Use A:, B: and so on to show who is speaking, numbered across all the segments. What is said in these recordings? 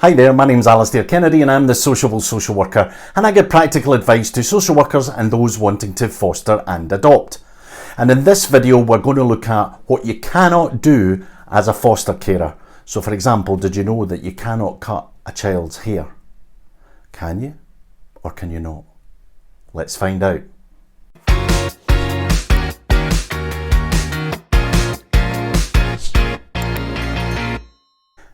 A: Hi there, my name's Alistair Kennedy and I'm the Sociable Social Worker, and I give practical advice to social workers and those wanting to foster and adopt. And in this video we're going to look at what you cannot do as a foster carer. So for example, did you know that you cannot cut a child's hair? Can you? Or can you not? Let's find out.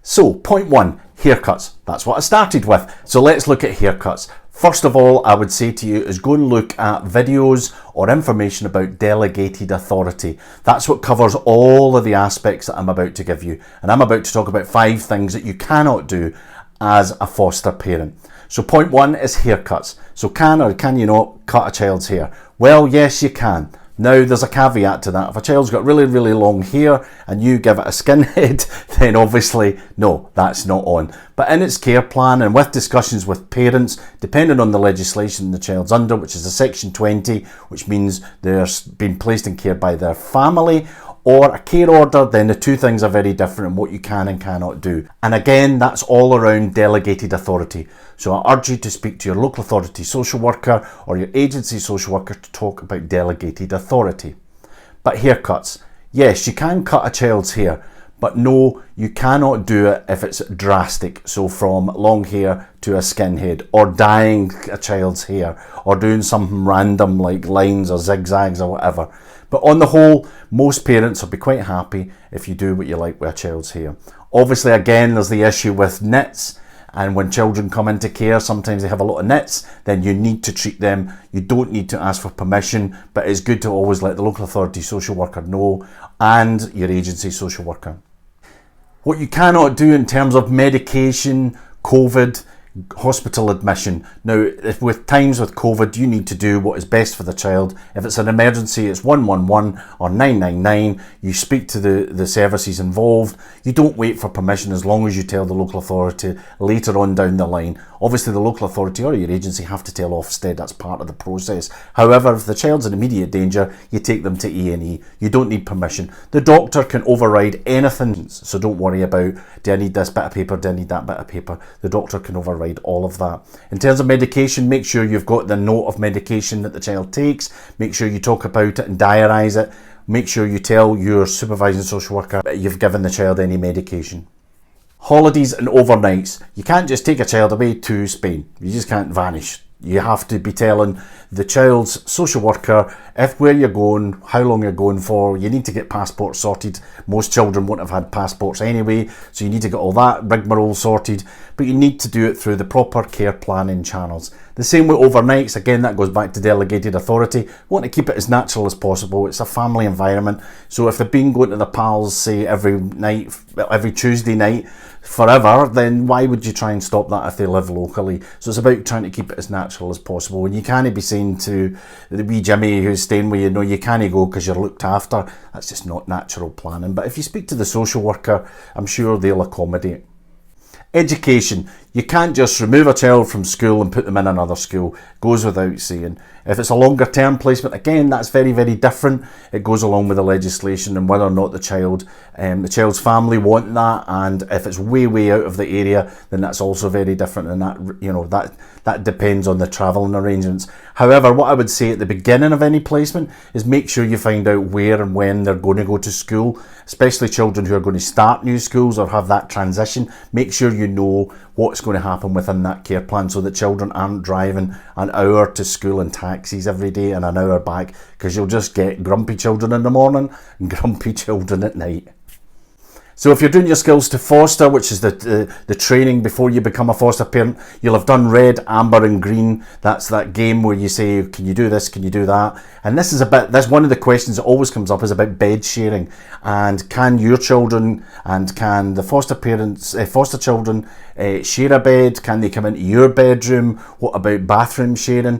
A: So, point one, haircuts. That's what I started with. So let's look at haircuts. First of all, I would say to you is go and look at videos or information about delegated authority. That's what covers all of the aspects that I'm about to give you. And I'm about to talk about 5 things that you cannot do as a foster parent. So point one is haircuts. So can or can you not cut a child's hair? Well, yes, you can. Now, there's a caveat to that. If a child's got really, really long hair and you give it a skinhead, then obviously, no, that's not on. But in its care plan and with discussions with parents, depending on the legislation the child's under, which is a Section 20, which means they're being placed in care by their family, or a care order, then the two things are very different in what you can and cannot do. And again, that's all around delegated authority. So I urge you to speak to your local authority social worker or your agency social worker to talk about delegated authority. But haircuts, yes, you can cut a child's hair, but no, you cannot do it if it's drastic. So from long hair to a skinhead, or dyeing a child's hair, or doing something random like lines or zigzags or whatever. But on the whole, most parents will be quite happy if you do what you like with a child's hair. Obviously, again, there's the issue with nits. And when children come into care, sometimes they have a lot of nits, then you need to treat them. You don't need to ask for permission, but it's good to always let the local authority social worker know and your agency social worker. What you cannot do in terms of medication, COVID, hospital admission. Now, if with times with COVID, you need to do what is best for the child. If it's an emergency, it's 111 or 999. You speak to the services involved. You don't wait for permission as long as you tell the local authority later on down the line. Obviously, the local authority or your agency have to tell Ofsted. That's part of the process. However, if the child's in immediate danger, you take them to A&E. You don't need permission. The doctor can override anything, so don't worry about, do I need this bit of paper, do I need that bit of paper? The doctor can override all of that. In terms of medication, make sure you've got the note of medication that the child takes. Make sure you talk about it and diarise it. Make sure you tell your supervising social worker that you've given the child any medication. Holidays and overnights. You can't just take a child away to Spain. You just can't vanish. You have to be telling the child's social worker if where you're going, how long you're going for. You need to get passports sorted. Most children won't have had passports anyway, so you need to get all that rigmarole sorted. But you need to do it through the proper care planning channels. The same with overnights. Again, that goes back to delegated authority. We want to keep it as natural as possible. It's a family environment. So if they've been going to the pals, say every night, every Tuesday night, forever, then why would you try and stop that if they live locally? So it's about trying to keep it as natural as possible. And you can't be saying to the wee Jimmy who's staying with you, no, you can't go because you're looked after. That's just not natural planning. But if you speak to the social worker, I'm sure they'll accommodate. Education. You can't just remove a child from school and put them in another school. Goes without saying. If it's a longer term placement, again, that's very, very different. It goes along with the legislation and whether or not the child's family want that. And if it's way, way out of the area, then that's also very different. And that depends on the travelling arrangements. However, what I would say at the beginning of any placement is make sure you find out where and when they're going to go to school, especially children who are going to start new schools or have that transition. Make sure you know what's going to happen within that care plan so that children aren't driving an hour to school in taxis every day and an hour back, because you'll just get grumpy children in the morning and grumpy children at night. So if you're doing your skills to foster, which is the training before you become a foster parent, you'll have done red, amber and green. That's that game where you say, can you do this, can you do that? And that's one of the questions that always comes up is about bed sharing. And can your children and can the foster children share a bed? Can they come into your bedroom? What about bathroom sharing?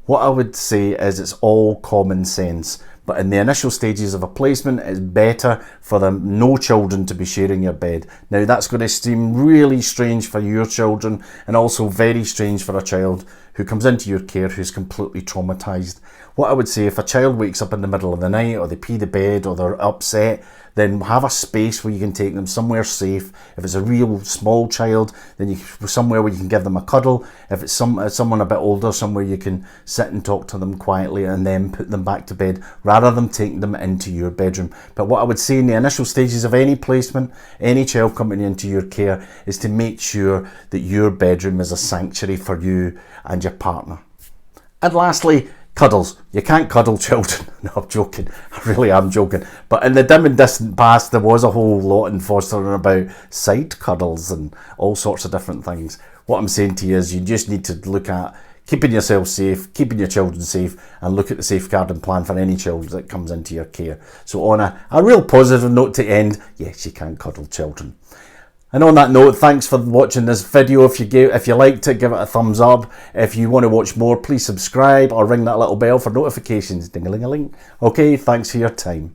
A: What I would say is it's all common sense. But in the initial stages of a placement, it's better for no children to be sharing your bed. Now, that's going to seem really strange for your children and also very strange for a child who comes into your care who's completely traumatised. What I would say, if a child wakes up in the middle of the night or they pee the bed or they're upset, then have a space where you can take them somewhere safe. If it's a real small child, then you somewhere where you can give them a cuddle. If it's someone a bit older, somewhere you can sit and talk to them quietly and then put them back to bed, rather than taking them into your bedroom. But what I would say in the initial stages of any placement, any child coming into your care, is to make sure that your bedroom is a sanctuary for you and your partner. And lastly, cuddles. You can't cuddle children. No, I'm joking. I really am joking. But in the dim and distant past, there was a whole lot in fostering about side cuddles and all sorts of different things. What I'm saying to you is you just need to look at keeping yourself safe, keeping your children safe, and look at the safeguarding plan for any child that comes into your care. So on a real positive note to end, yes, you can cuddle children. And on that note, thanks for watching this video. If you liked it, give it a thumbs up. If you want to watch more, please subscribe or ring that little bell for notifications. Ding-a-ling-a-ling. Okay, thanks for your time.